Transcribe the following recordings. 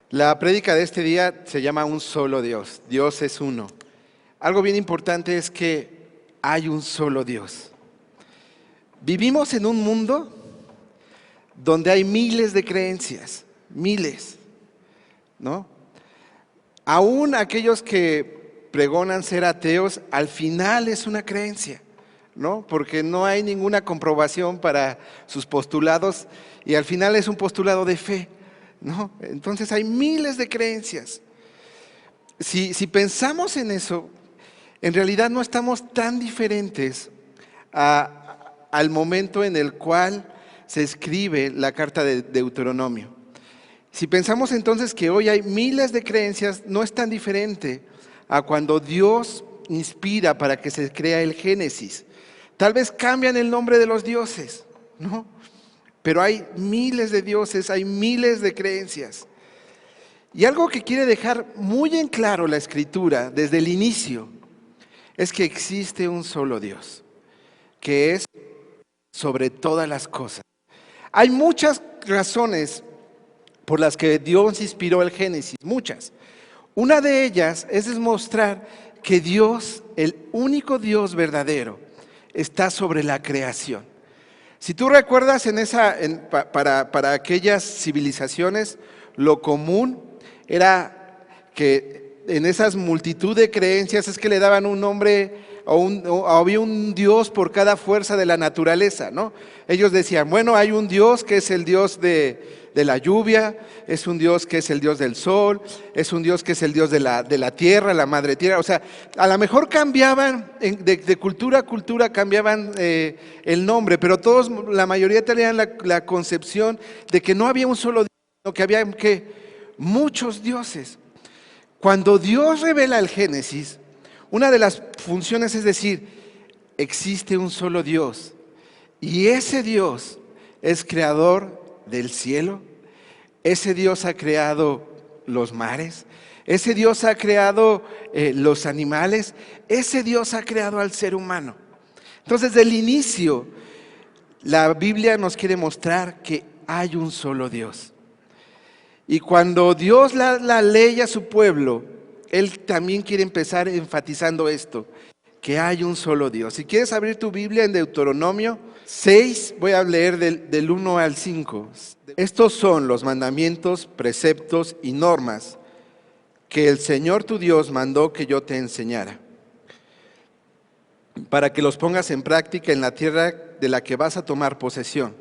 La prédica de este día se llama Un solo Dios. Dios es uno. Algo bien importante es que hay un solo Dios. Vivimos en un mundo donde hay miles de creencias, miles, ¿no? Aún aquellos que pregonan ser ateos, al final es una creencia, ¿no? Porque no hay ninguna comprobación para sus postulados y al final es un postulado de fe, ¿no? Entonces hay miles de creencias. Si pensamos en eso, en realidad no estamos tan diferentes al momento en el cual se escribe la carta de Deuteronomio. Si pensamos entonces que hoy hay miles de creencias, no es tan diferente a cuando Dios inspira para que se crea el Génesis. Tal vez cambian el nombre de los dioses, ¿no? Pero hay miles de dioses, hay miles de creencias. Y algo que quiere dejar muy en claro la Escritura desde el inicio es que existe un solo Dios, que es sobre todas las cosas. Hay muchas razones por las que Dios inspiró el Génesis, muchas. Una de ellas es demostrar que Dios, el único Dios verdadero, está sobre la creación. Si tú recuerdas para aquellas civilizaciones, lo común era que en esas multitud de creencias es que le daban un nombre o había un Dios por cada fuerza de la naturaleza, ¿no? Ellos decían, bueno, hay un Dios que es el Dios de la lluvia, es un Dios que es el Dios del sol, es un Dios que es el Dios de la tierra, la madre tierra. O sea, a lo mejor cambiaban, de cultura a cultura cambiaban el nombre, pero todos, la mayoría tenían la concepción de que no había un solo Dios, sino que había muchos dioses. Cuando Dios revela el Génesis, una de las funciones es decir, existe un solo Dios y ese Dios es creador del cielo, ese Dios ha creado los mares, ese Dios ha creado los animales, ese Dios ha creado al ser humano. Entonces, del inicio, la Biblia nos quiere mostrar que hay un solo Dios. Y cuando Dios la ley a su pueblo, Él también quiere empezar enfatizando esto, que hay un solo Dios. Si quieres abrir tu Biblia en Deuteronomio 6, voy a leer del 1 al 5. Estos son los mandamientos, preceptos y normas que el Señor tu Dios mandó que yo te enseñara, para que los pongas en práctica en la tierra de la que vas a tomar posesión.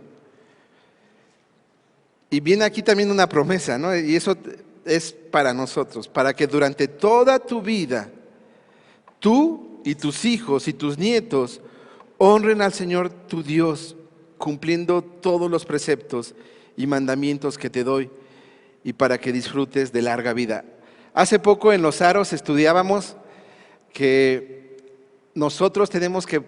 Y viene aquí también una promesa, ¿no? Y eso es para nosotros, para que durante toda tu vida, tú y tus hijos y tus nietos honren al Señor tu Dios, cumpliendo todos los preceptos y mandamientos que te doy, y para que disfrutes de larga vida. Hace poco en Los Aros estudiábamos que nosotros tenemos que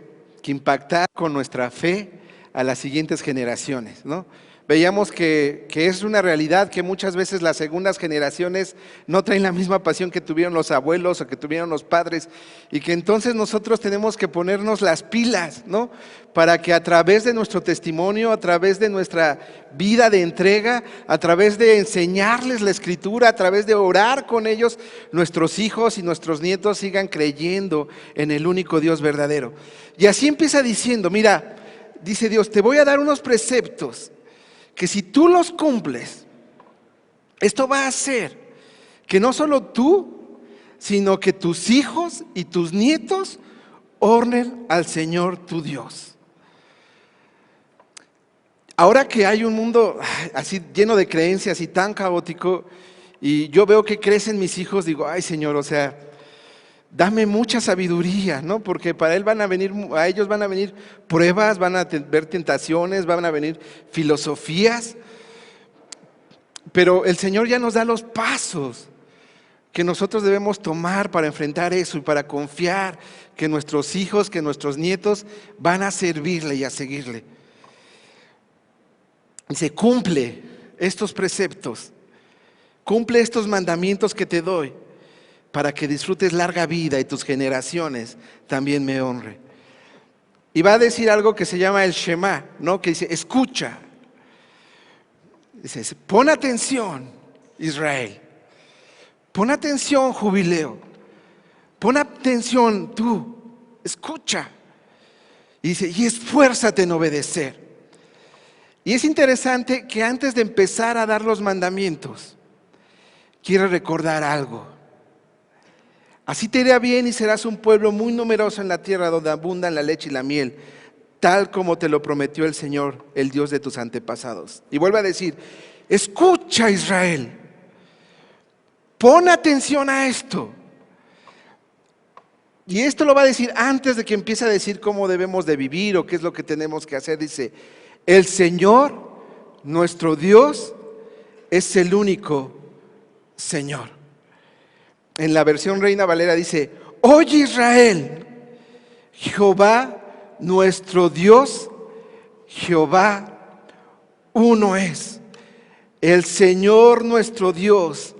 impactar con nuestra fe a las siguientes generaciones, ¿no? Veíamos que es una realidad que muchas veces las segundas generaciones no traen la misma pasión que tuvieron los abuelos o que tuvieron los padres, y que entonces nosotros tenemos que ponernos las pilas, ¿no? Para que a través de nuestro testimonio, a través de nuestra vida de entrega, a través de enseñarles la Escritura, a través de orar con ellos, nuestros hijos y nuestros nietos sigan creyendo en el único Dios verdadero. Y así empieza diciendo, mira, dice Dios, te voy a dar unos preceptos que si tú los cumples, esto va a hacer que no solo tú, sino que tus hijos y tus nietos honren al Señor tu Dios. Ahora que hay un mundo así lleno de creencias y tan caótico, y yo veo que crecen mis hijos, digo, ay Señor, o sea, dame mucha sabiduría, ¿no? Porque a ellos van a venir pruebas, van a ver tentaciones, van a venir filosofías. Pero el Señor ya nos da los pasos que nosotros debemos tomar para enfrentar eso y para confiar que nuestros hijos, que nuestros nietos van a servirle y a seguirle. Dice, cumple estos preceptos, cumple estos mandamientos que te doy, para que disfrutes larga vida y tus generaciones también me honren. Y va a decir algo que se llama el Shema, ¿no? Que dice, escucha. Dice, pon atención, Israel. Pon atención, Jubileo. Pon atención tú. Escucha. Y dice, y esfuérzate en obedecer. Y es interesante que antes de empezar a dar los mandamientos, quiere recordar algo. Así te irá bien y serás un pueblo muy numeroso en la tierra donde abundan la leche y la miel, tal como te lo prometió el Señor, el Dios de tus antepasados. Y vuelve a decir, escucha, Israel, pon atención a esto. Y esto lo va a decir antes de que empiece a decir cómo debemos de vivir o qué es lo que tenemos que hacer. Dice, el Señor, nuestro Dios, es el único Señor. En la versión Reina Valera dice, oye Israel, Jehová, nuestro Dios, Jehová, uno es. El Señor, nuestro Dios,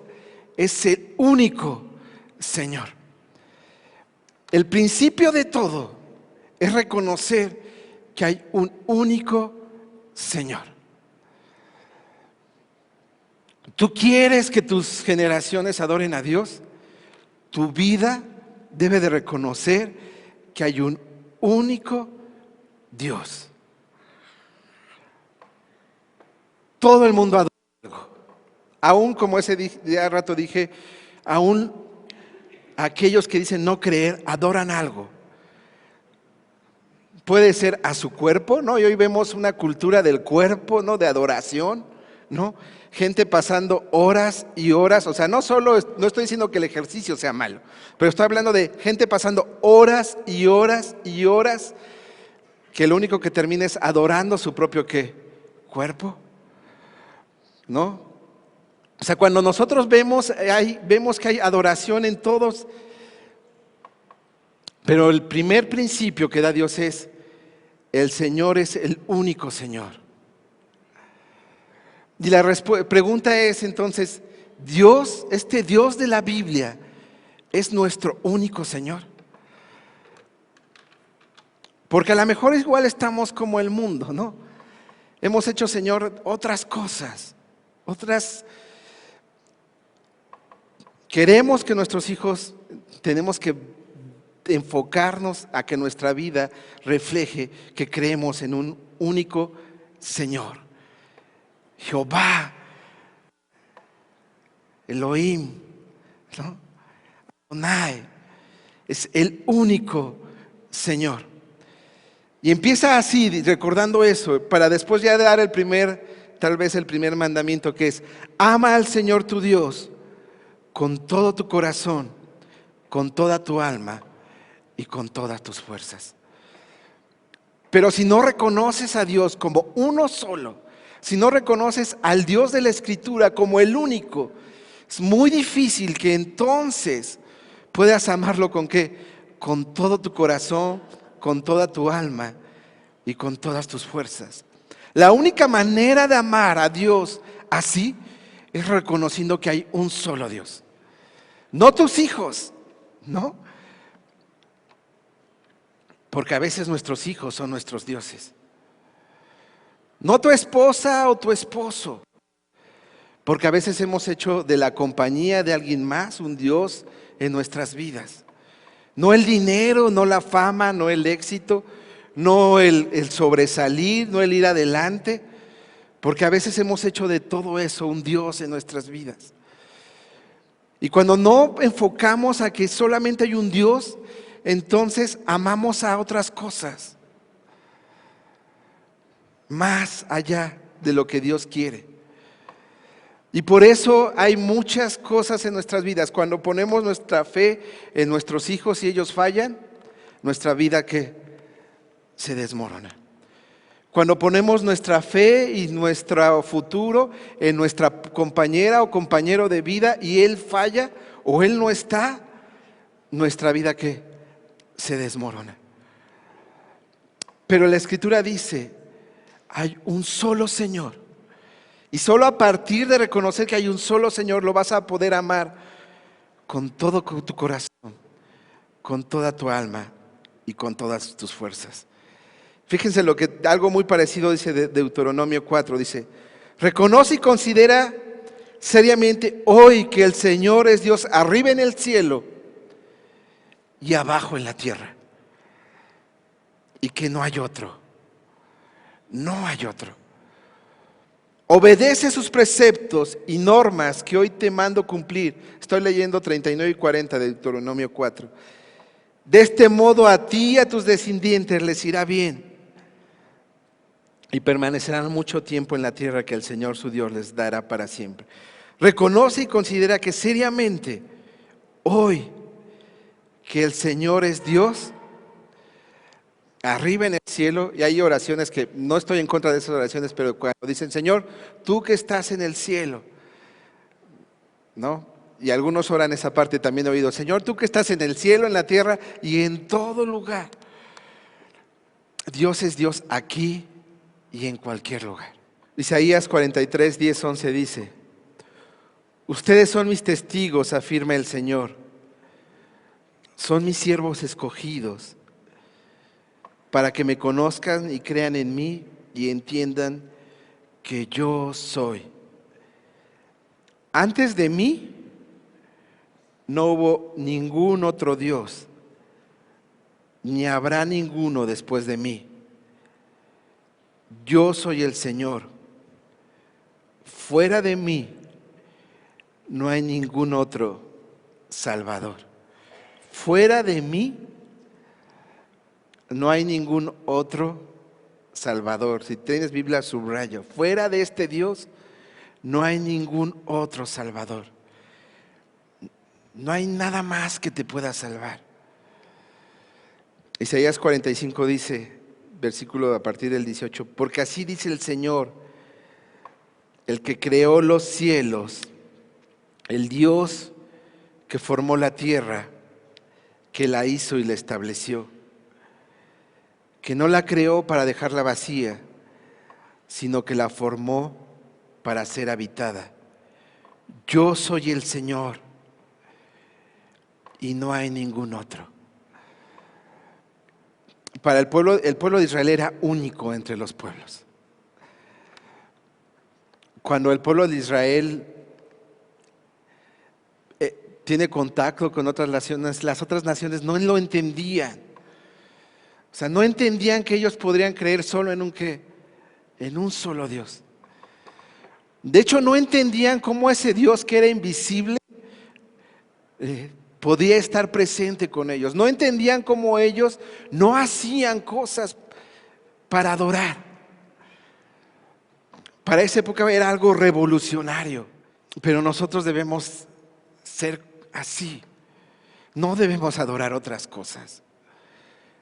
es el único Señor. El principio de todo es reconocer que hay un único Señor. ¿Tú quieres que tus generaciones adoren a Dios? Tu vida debe de reconocer que hay un único Dios. Todo el mundo adora algo. Aún como ese día rato dije, aún aquellos que dicen no creer, adoran algo. Puede ser a su cuerpo, ¿no? Y hoy vemos una cultura del cuerpo, ¿no? De adoración, ¿no? Gente pasando horas y horas, o sea, no estoy diciendo que el ejercicio sea malo, pero estoy hablando de gente pasando horas y horas y horas, que lo único que termina es adorando su propio ¿qué? Cuerpo, ¿no? O sea, cuando nosotros vemos que hay adoración en todos, pero el primer principio que da Dios es, el Señor es el único Señor. Y la pregunta es entonces, Dios, este Dios de la Biblia, ¿es nuestro único Señor? Porque a lo mejor igual estamos como el mundo, ¿no? Hemos hecho, Señor, otras cosas, queremos que nuestros hijos, tenemos que enfocarnos a que nuestra vida refleje que creemos en un único Señor. Jehová, Elohim, ¿no? Adonai, es el único Señor. Y empieza así, recordando eso, para después ya dar tal vez el primer mandamiento, que es, ama al Señor tu Dios con todo tu corazón, con toda tu alma y con todas tus fuerzas. Pero si no reconoces a Dios como uno solo, si no reconoces al Dios de la Escritura como el único, es muy difícil que entonces puedas amarlo ¿con qué? Con todo tu corazón, con toda tu alma y con todas tus fuerzas. La única manera de amar a Dios así es reconociendo que hay un solo Dios. No tus hijos, ¿no? Porque a veces nuestros hijos son nuestros dioses. No tu esposa o tu esposo, porque a veces hemos hecho de la compañía de alguien más un Dios en nuestras vidas. No el dinero, no la fama, no el éxito, no el sobresalir, no el ir adelante, porque a veces hemos hecho de todo eso un Dios en nuestras vidas. Y cuando no enfocamos a que solamente hay un Dios, entonces amamos a otras cosas más allá de lo que Dios quiere. Y por eso hay muchas cosas en nuestras vidas. Cuando ponemos nuestra fe en nuestros hijos y ellos fallan, nuestra vida que se desmorona. Cuando ponemos nuestra fe y nuestro futuro en nuestra compañera o compañero de vida y él falla o él no está, nuestra vida que se desmorona. Pero la Escritura dice, hay un solo Señor. Y solo a partir de reconocer que hay un solo Señor lo vas a poder amar con todo tu corazón, con toda tu alma y con todas tus fuerzas. Fíjense algo muy parecido dice Deuteronomio 4, dice, reconoce y considera seriamente hoy que el Señor es Dios arriba en el cielo y abajo en la tierra, y que no hay otro, no hay otro. Obedece sus preceptos y normas que hoy te mando cumplir. Estoy leyendo 39 y 40 de Deuteronomio 4. De este modo a ti y a tus descendientes les irá bien y permanecerán mucho tiempo en la tierra que el Señor su Dios les dará para siempre. Reconoce y considera que seriamente hoy que el Señor es Dios arriba en el cielo. Y hay oraciones que no estoy en contra de esas oraciones, pero cuando dicen, Señor, tú que estás en el cielo, ¿no? Y algunos oran esa parte, también he oído, Señor, tú que estás en el cielo, en la tierra y en todo lugar. Dios es Dios aquí y en cualquier lugar. Isaías 43, 10, 11 dice, ustedes son mis testigos, afirma el Señor, son mis siervos escogidos, para que me conozcan y crean en mí y entiendan que yo soy. Antes de mí no hubo ningún otro Dios, ni habrá ninguno después de mí. Yo soy el Señor. Fuera de mí no hay ningún otro Salvador. Fuera de mí no hay ningún otro Salvador. Si tienes Biblia, subrayo. Fuera de este Dios no hay ningún otro Salvador. No hay nada más que te pueda salvar. Isaías 45 dice, versículo a partir del 18, porque así dice el Señor, el que creó los cielos, el Dios que formó la tierra, que la hizo y la estableció, que no la creó para dejarla vacía, sino que la formó para ser habitada. Yo soy el Señor y no hay ningún otro. Para el pueblo de Israel era único entre los pueblos. Cuando el pueblo de Israel tiene contacto con otras naciones, las otras naciones no lo entendían. O sea, no entendían que ellos podrían creer solo en un solo Dios. De hecho, no entendían cómo ese Dios que era invisible podía estar presente con ellos. No entendían cómo ellos no hacían cosas para adorar. Para esa época era algo revolucionario, pero nosotros debemos ser así. No debemos adorar otras cosas.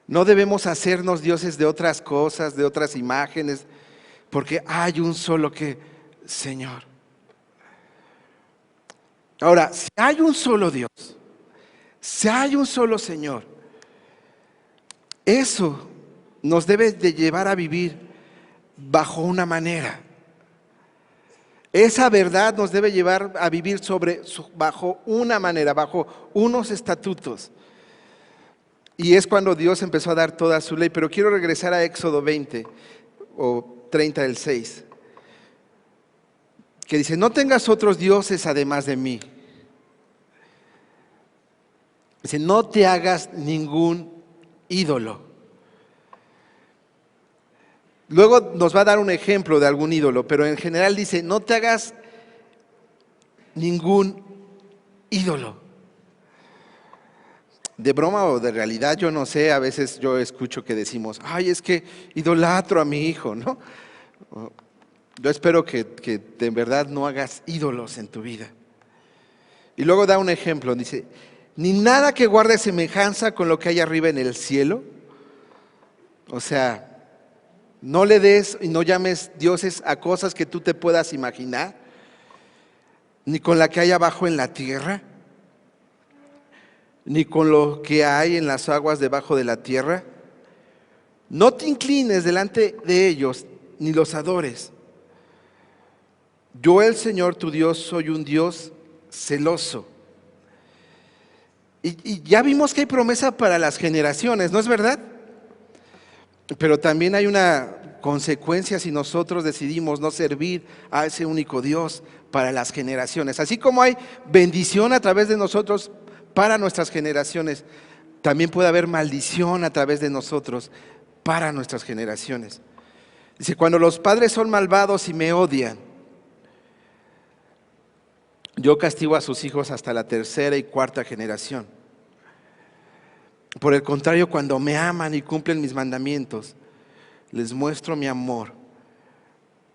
No debemos hacernos dioses de otras cosas, de otras imágenes, porque hay un solo Señor. Ahora, si hay un solo Dios, si hay un solo Señor, eso nos debe de llevar a vivir bajo una manera. Esa verdad nos debe llevar a vivir bajo una manera, bajo unos estatutos. Y es cuando Dios empezó a dar toda su ley. Pero quiero regresar a Éxodo 20 o 30 del 6, que dice, no tengas otros dioses además de mí. Dice, no te hagas ningún ídolo. Luego nos va a dar un ejemplo de algún ídolo, pero en general dice, no te hagas ningún ídolo. De broma o de realidad, yo no sé, a veces yo escucho que decimos, ay, es que idolatro a mi hijo, ¿no? Yo espero que de verdad no hagas ídolos en tu vida. Y luego da un ejemplo, dice, ni nada que guarde semejanza con lo que hay arriba en el cielo. O sea, no le des y no llames dioses a cosas que tú te puedas imaginar, ni con la que hay abajo en la tierra, ni con lo que hay en las aguas debajo de la tierra. No te inclines delante de ellos, ni los adores. Yo, el Señor tu Dios, soy un Dios celoso. Y ya vimos que hay promesa para las generaciones, ¿no es verdad? Pero también hay una consecuencia si nosotros decidimos no servir a ese único Dios para las generaciones. Así como hay bendición a través de nosotros para nuestras generaciones, también puede haber maldición a través de nosotros para nuestras generaciones. Dice, cuando los padres son malvados y me odian, yo castigo a sus hijos hasta la tercera y cuarta generación. Por el contrario, cuando me aman y cumplen mis mandamientos, les muestro mi amor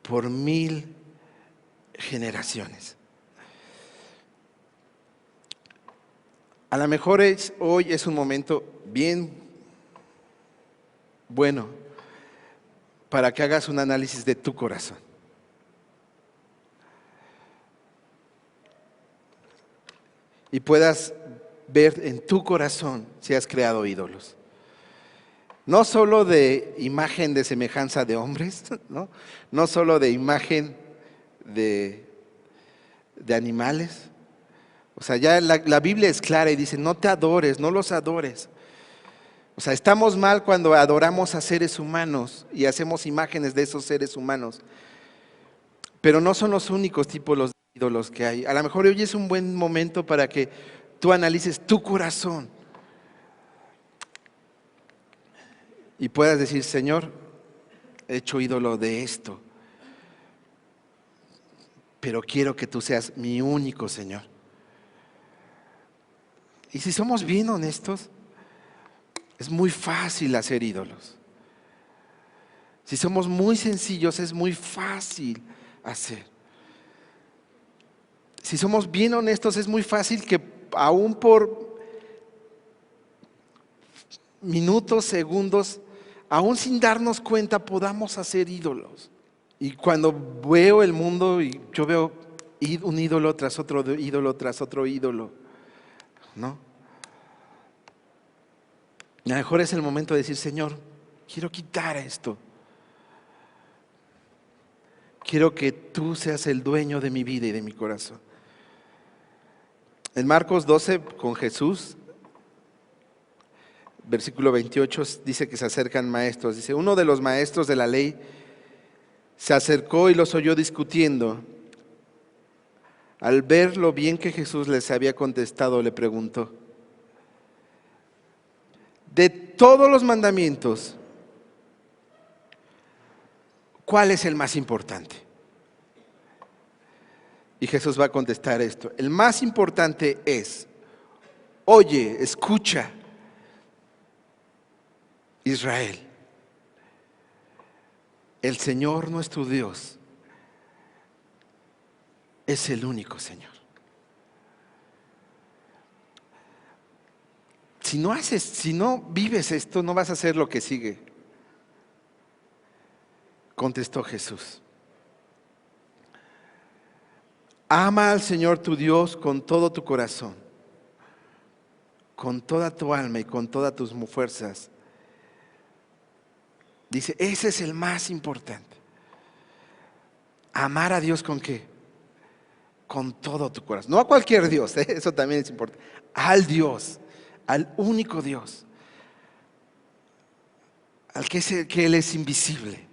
por 1000 generaciones. A lo mejor hoy es un momento bien bueno para que hagas un análisis de tu corazón. Y puedas ver en tu corazón si has creado ídolos. No solo de imagen de semejanza de hombres, no solo de imagen de animales. O sea, ya la Biblia es clara y dice, no te adores, no los adores. O sea, estamos mal cuando adoramos a seres humanos y hacemos imágenes de esos seres humanos. Pero no son los únicos tipos de ídolos que hay. A lo mejor hoy es un buen momento para que tú analices tu corazón y puedas decir, Señor, he hecho ídolo de esto, pero quiero que tú seas mi único Señor. Y si somos bien honestos, es muy fácil hacer ídolos. Si somos muy sencillos, es muy fácil hacer. Si somos bien honestos, es muy fácil que aún por minutos, segundos, aún sin darnos cuenta, podamos hacer ídolos. Y cuando veo el mundo y yo veo un ídolo tras otro ídolo, tras otro ídolo, ¿no? A lo mejor es el momento de decir, Señor, quiero quitar esto. Quiero que tú seas el dueño de mi vida y de mi corazón. En Marcos 12, con Jesús, versículo 28, dice que se acercan maestros. Dice, uno de los maestros de la ley se acercó y los oyó discutiendo. Al ver lo bien que Jesús les había contestado, le preguntó, de todos los mandamientos, ¿cuál es el más importante? Y Jesús va a contestar esto. El más importante es, oye, escucha, Israel, el Señor nuestro Dios es el único Señor. Si no vives esto, no vas a hacer lo que sigue. Contestó Jesús. Ama al Señor tu Dios con todo tu corazón, con toda tu alma y con todas tus fuerzas. Dice, ese es el más importante. Amar a Dios ¿con qué? Con todo tu corazón. No a cualquier Dios, eso también es importante. Al Dios, al único Dios, al que Él es invisible.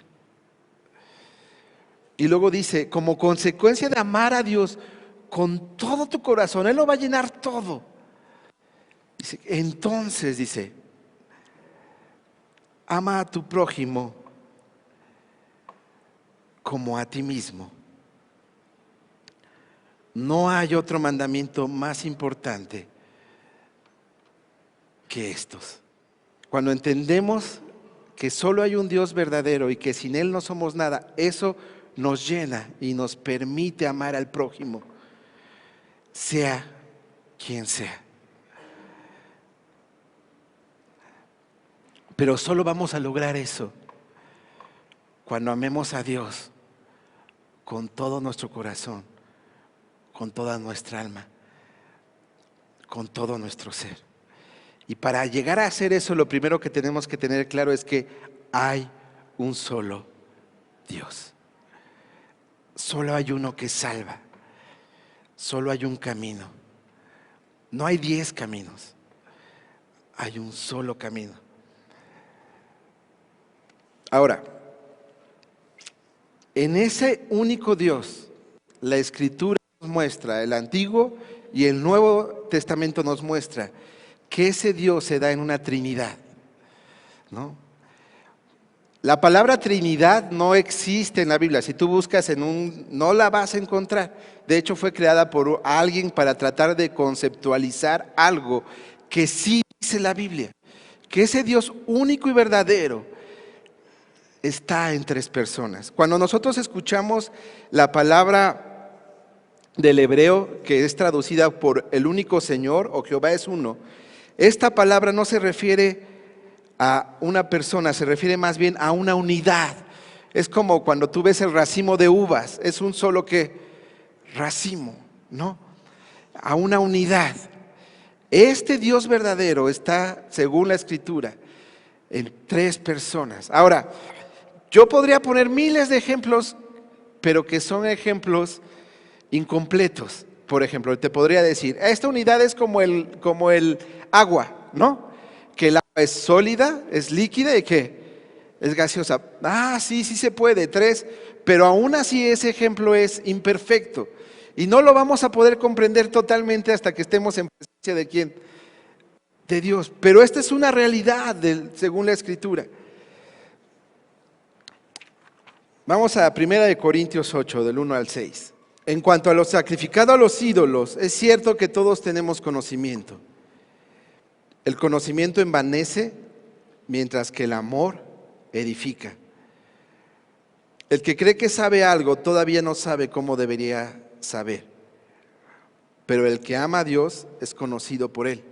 Y luego dice, como consecuencia de amar a Dios con todo tu corazón, Él lo va a llenar todo. Dice, entonces dice, ama a tu prójimo como a ti mismo. No hay otro mandamiento más importante que estos. Cuando entendemos que solo hay un Dios verdadero y que sin Él no somos nada, eso nos llena y nos permite amar al prójimo, sea quien sea. Pero solo vamos a lograr eso cuando amemos a Dios con todo nuestro corazón, con toda nuestra alma, con todo nuestro ser. Y para llegar a hacer eso, lo primero que tenemos que tener claro es que hay un solo Dios. Solo hay uno que salva. Solo hay un camino. No hay 10 caminos. Hay un solo camino. Ahora, en ese único Dios, la Escritura nos muestra, el Antiguo y el Nuevo Testamento nos muestra que ese Dios se da en una Trinidad, ¿no? La palabra Trinidad no existe en la Biblia. Si tú buscas no la vas a encontrar. De hecho, fue creada por alguien para tratar de conceptualizar algo que sí dice la Biblia, que ese Dios único y verdadero está en tres personas. Cuando nosotros escuchamos la palabra del hebreo, que es traducida por el único Señor o Jehová es uno, esta palabra no se refiere a una persona, se refiere más bien a una unidad. Es como cuando tú ves el racimo de uvas, es un solo racimo, ¿no? A una unidad. Este Dios verdadero está, según la Escritura, en tres personas. Ahora, yo podría poner miles de ejemplos, pero que son ejemplos incompletos. Por ejemplo, te podría decir, esta unidad es como el agua, ¿no? Que el agua es sólida, es líquida y que es gaseosa. Sí se puede, tres, pero aún así ese ejemplo es imperfecto. Y no lo vamos a poder comprender totalmente hasta que estemos en presencia de ¿quién? De Dios. Pero esta es una realidad según la Escritura. Vamos a 1 Corintios 8, del 1 al 6. En cuanto a lo sacrificado a los ídolos, es cierto que todos tenemos conocimiento. El conocimiento envanece, mientras que el amor edifica. El que cree que sabe algo todavía no sabe cómo debería saber. Pero el que ama a Dios es conocido por Él.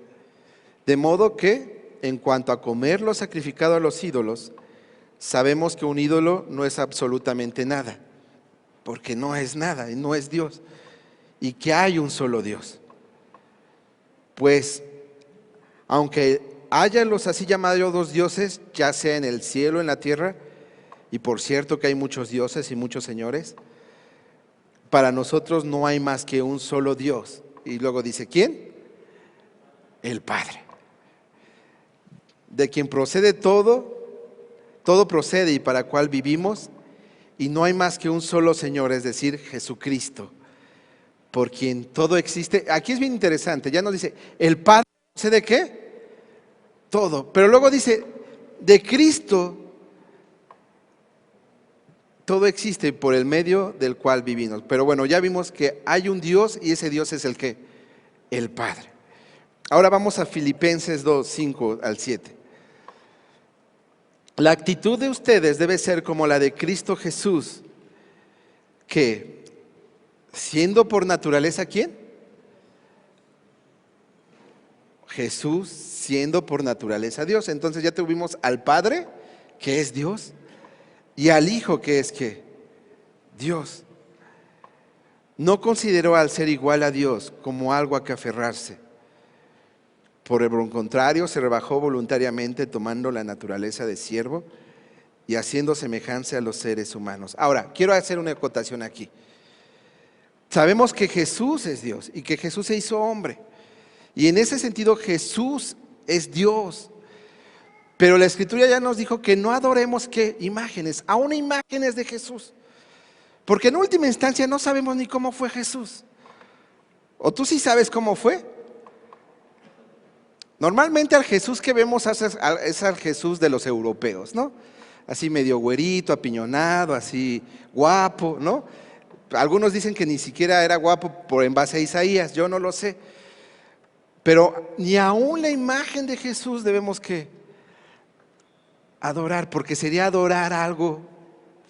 De modo que, en cuanto a comer lo sacrificado a los ídolos, sabemos que un ídolo no es absolutamente nada, porque no es nada y no es Dios, y que hay un solo Dios. Pues, aunque haya los así llamados dioses, ya sea en el cielo o en la tierra, y por cierto que hay muchos dioses y muchos señores, para nosotros no hay más que un solo Dios. Y luego dice, ¿quién? El Padre, de quien procede todo procede y para cual vivimos, y no hay más que un solo Señor, es decir, Jesucristo, por quien todo existe. Aquí es bien interesante, ya nos dice, el Padre procede ¿qué? Todo, pero luego dice, de Cristo todo existe por el medio del cual vivimos. Pero bueno, ya vimos que hay un Dios y ese Dios es el ¿qué? El Padre. Ahora vamos a Filipenses 2, 5 al 7. La actitud de ustedes debe ser como la de Cristo Jesús, que siendo por naturaleza ¿quién? Jesús siendo por naturaleza Dios. Entonces ya tuvimos al Padre, que es Dios, y al Hijo, que es ¿qué? Dios. No consideró al ser igual a Dios como algo a que aferrarse. Por el contrario, se rebajó voluntariamente tomando la naturaleza de siervo y haciendo semejanza a los seres humanos. Ahora, quiero hacer una acotación aquí. Sabemos que Jesús es Dios y que Jesús se hizo hombre. Y en ese sentido Jesús es Dios. Pero la Escritura ya nos dijo que no adoremos ¿qué? Imágenes, aún imágenes de Jesús. Porque en última instancia no sabemos ni cómo fue Jesús. ¿O tú sí sabes cómo fue? Normalmente al Jesús que vemos es al Jesús de los europeos, ¿no? Así medio güerito, apiñonado, así guapo, ¿no? Algunos dicen que ni siquiera era guapo en base a Isaías, yo no lo sé. Pero ni aún la imagen de Jesús debemos que adorar, porque sería adorar algo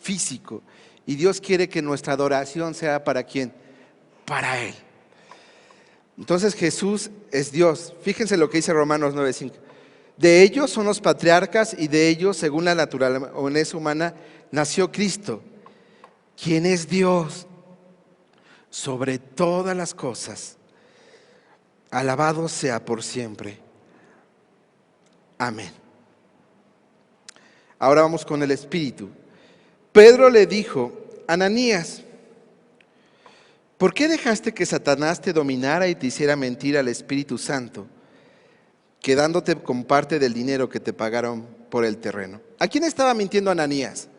físico. Y Dios quiere que nuestra adoración sea ¿para quién? Para Él. Entonces Jesús es Dios. Fíjense lo que dice Romanos 9:5. De ellos son los patriarcas y de ellos, según la naturaleza humana, nació Cristo, quien es Dios sobre todas las cosas. Alabado sea por siempre. Amén. Ahora vamos con el Espíritu. Pedro le dijo, Ananías, ¿por qué dejaste que Satanás te dominara y te hiciera mentir al Espíritu Santo quedándote con parte del dinero que te pagaron por el terreno. ¿A quién estaba mintiendo Ananías?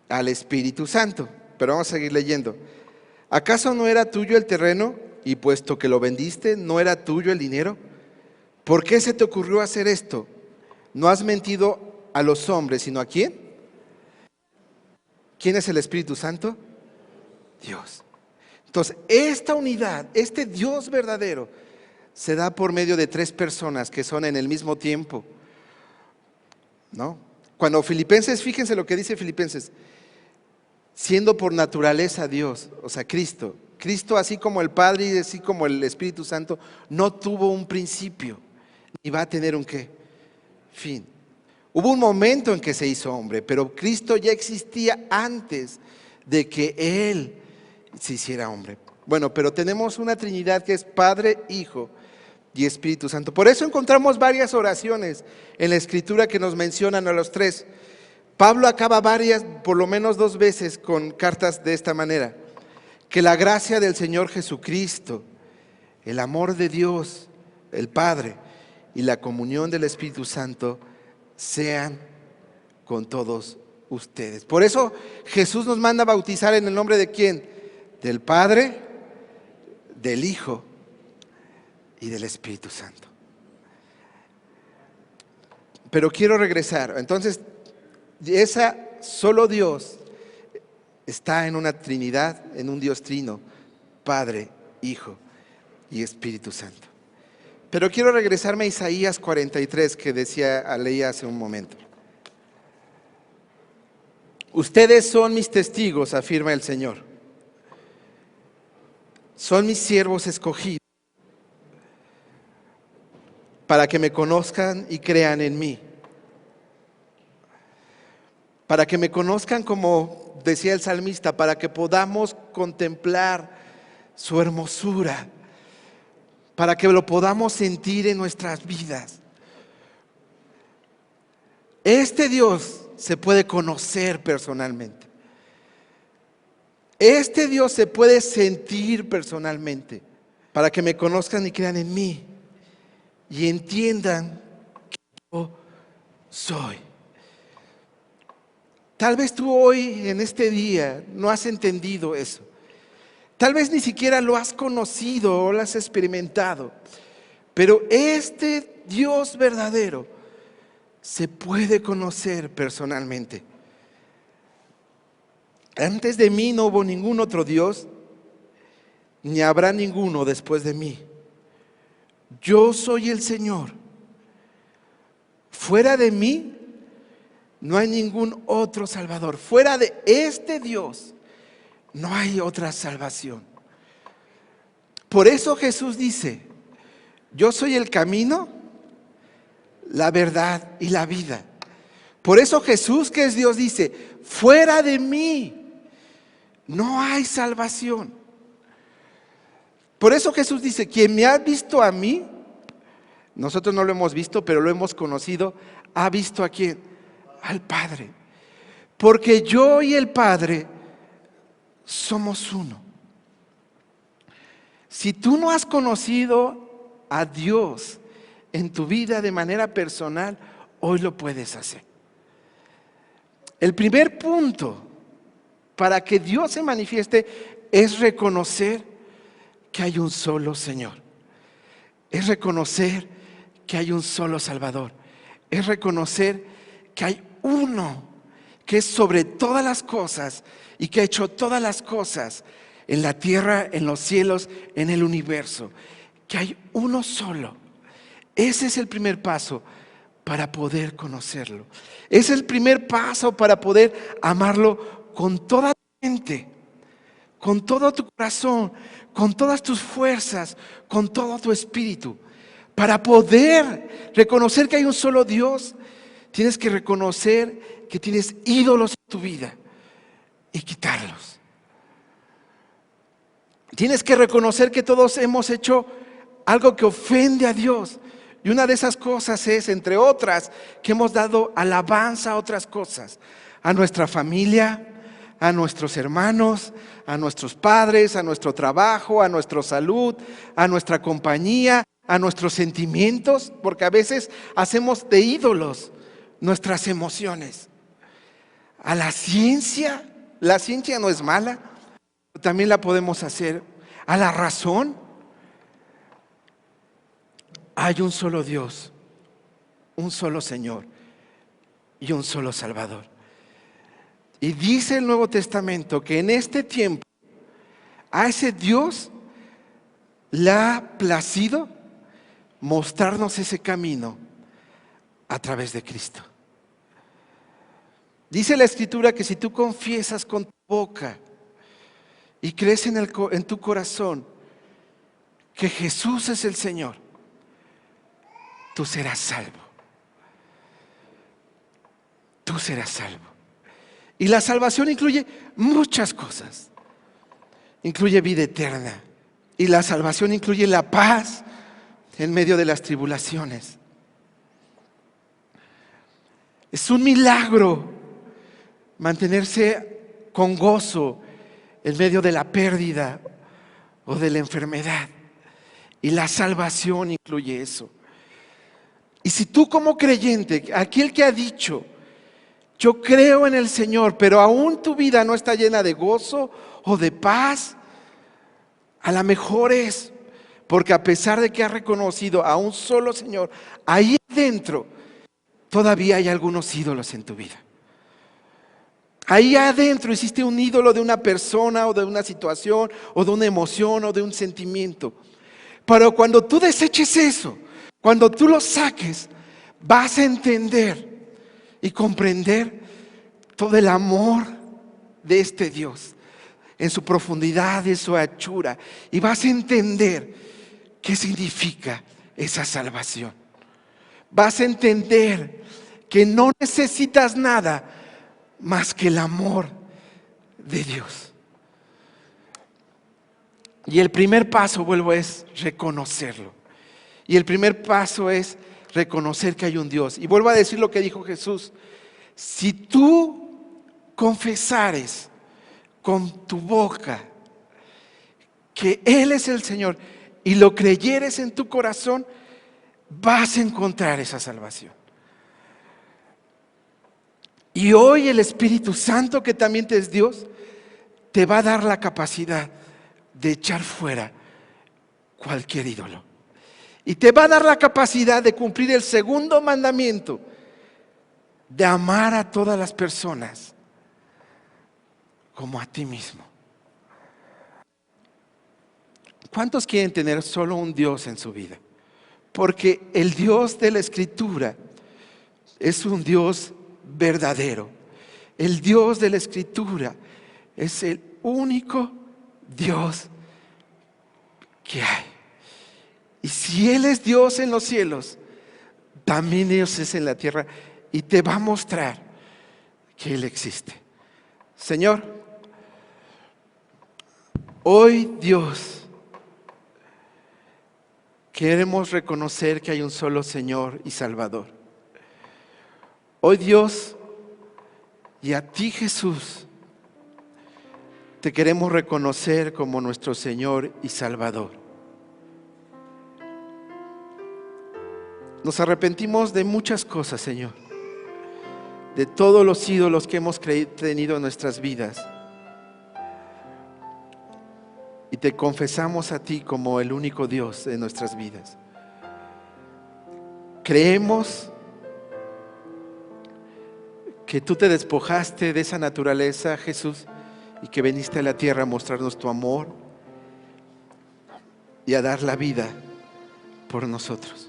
Al Espíritu Santo. Pero vamos a seguir leyendo. ¿Acaso no era tuyo el terreno? Y puesto que lo vendiste, ¿no era tuyo el dinero? ¿Por qué se te ocurrió hacer esto? No has mentido a los hombres, sino ¿a quién? ¿Quién es el Espíritu Santo? Dios. Entonces, esta unidad, este Dios verdadero, se da por medio de 3 personas que son en el mismo tiempo, ¿no? Cuando Filipenses, fíjense lo que dice Filipenses, siendo por naturaleza Dios, o sea, Cristo, así como el Padre y así como el Espíritu Santo, no tuvo un principio, ni va a tener un ¿qué? Fin. Hubo un momento en que se hizo hombre, pero Cristo ya existía antes de que Él se hiciera hombre. Bueno, pero tenemos una Trinidad que es Padre, Hijo y Espíritu Santo. Por eso encontramos varias oraciones en la Escritura que nos mencionan a los 3. Pablo acaba por lo menos 2 veces con cartas de esta manera. Que la gracia del Señor Jesucristo, el amor de Dios, el Padre y la comunión del Espíritu Santo sean con todos ustedes. Por eso Jesús nos manda bautizar en el nombre de ¿quién? Del Padre, del Hijo y del Espíritu Santo. Pero quiero regresar. Entonces, solo Dios está en una Trinidad, en un Dios trino, Padre, Hijo y Espíritu Santo. Pero quiero regresarme a Isaías 43 que leí hace un momento. Ustedes son mis testigos, afirma el Señor. Son mis siervos escogidos para que me conozcan y crean en mí. Para que me conozcan, como decía el salmista, para que podamos contemplar su hermosura, para que lo podamos sentir en nuestras vidas. Este Dios se puede conocer personalmente. Este Dios se puede sentir personalmente, para que me conozcan y crean en mí y entiendan que yo soy. Tal vez tú hoy, en este día, no has entendido eso. Tal vez ni siquiera lo has conocido o lo has experimentado. Pero este Dios verdadero se puede conocer personalmente. Antes de mí no hubo ningún otro Dios, ni habrá ninguno después de mí. Yo soy el Señor. Fuera de mí no hay ningún otro Salvador. Fuera de este Dios no hay otra salvación. Por eso Jesús dice, yo soy el camino, la verdad y la vida. Por eso Jesús, que es Dios, dice, fuera de mí no hay salvación. Por eso Jesús dice, quien me ha visto a mí, nosotros no lo hemos visto, pero lo hemos conocido, ha visto a quién, al Padre. Porque yo y el Padre somos uno. Si tú no has conocido a Dios en tu vida de manera personal, hoy lo puedes hacer. El primer punto para que Dios se manifieste es reconocer que hay un solo Señor. Es reconocer que hay un solo Salvador. Es reconocer que hay uno que es sobre todas las cosas y que ha hecho todas las cosas en la tierra, en los cielos, en el universo. Que hay uno solo. Ese es el primer paso para poder conocerlo. Es el primer paso para poder amarlo con toda tu mente, con todo tu corazón, con todas tus fuerzas, con todo tu espíritu. Para poder reconocer que hay un solo Dios, tienes que reconocer que tienes ídolos en tu vida y quitarlos. Tienes que reconocer que todos hemos hecho algo que ofende a Dios. Y una de esas cosas es, entre otras, que hemos dado alabanza a otras cosas. A nuestra familia, a nuestros hermanos, a nuestros padres, a nuestro trabajo, a nuestra salud, a nuestra compañía, a nuestros sentimientos, porque a veces hacemos de ídolos nuestras emociones. A la ciencia no es mala, también la podemos hacer. A la razón. Hay un solo Dios, un solo Señor y un solo Salvador. Y dice el Nuevo Testamento que en este tiempo a ese Dios le ha placido mostrarnos ese camino a través de Cristo. Dice la Escritura que si tú confiesas con tu boca y crees en tu corazón que Jesús es el Señor, tú serás salvo. Tú serás salvo. Y la salvación incluye muchas cosas. Incluye vida eterna. Y la salvación incluye la paz en medio de las tribulaciones. Es un milagro mantenerse con gozo en medio de la pérdida o de la enfermedad. Y la salvación incluye eso. Y si tú como creyente, aquel que ha dicho, yo creo en el Señor, pero aún tu vida no está llena de gozo o de paz, a lo mejor es porque a pesar de que has reconocido a un solo Señor, ahí adentro todavía hay algunos ídolos en tu vida. Ahí adentro existe un ídolo de una persona o de una situación o de una emoción o de un sentimiento. Pero cuando tú deseches eso, cuando tú lo saques, vas a entender y comprender todo el amor de este Dios en su profundidad, en su anchura, y vas a entender qué significa esa salvación. Vas a entender que no necesitas nada más que el amor de Dios. Y el primer paso, vuelvo, es reconocerlo. Y el primer paso es reconocer que hay un Dios. Y vuelvo a decir lo que dijo Jesús. Si tú confesares con tu boca que Él es el Señor y lo creyeres en tu corazón, vas a encontrar esa salvación. Y hoy el Espíritu Santo, que también te es Dios, te va a dar la capacidad de echar fuera cualquier ídolo. Y te va a dar la capacidad de cumplir el segundo mandamiento, de amar a todas las personas como a ti mismo. ¿Cuántos quieren tener solo un Dios en su vida? Porque el Dios de la Escritura es un Dios verdadero. El Dios de la Escritura es el único Dios que hay. Y si Él es Dios en los cielos, también Dios es en la tierra y te va a mostrar que Él existe. Señor, hoy Dios, queremos reconocer que hay un solo Señor y Salvador. Hoy Dios, y a ti Jesús, te queremos reconocer como nuestro Señor y Salvador. Nos arrepentimos de muchas cosas, Señor, de todos los ídolos que hemos tenido en nuestras vidas. Y te confesamos a ti como el único Dios de nuestras vidas. Creemos que tú te despojaste de esa naturaleza, Jesús, y que viniste a la tierra a mostrarnos tu amor y a dar la vida por nosotros.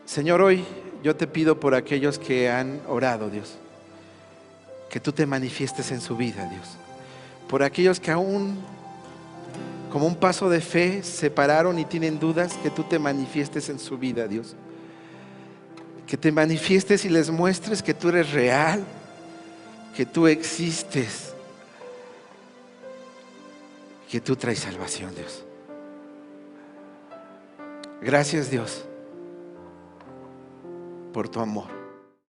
Señor, hoy yo te pido por aquellos que han orado, Dios, que tú te manifiestes en su vida, Dios. Por aquellos que aún, como un paso de fe, se pararon y tienen dudas, que tú te manifiestes en su vida, Dios. Que te manifiestes y les muestres que tú eres real, que tú existes, que tú traes salvación, Dios. Gracias, Dios, por tu amor.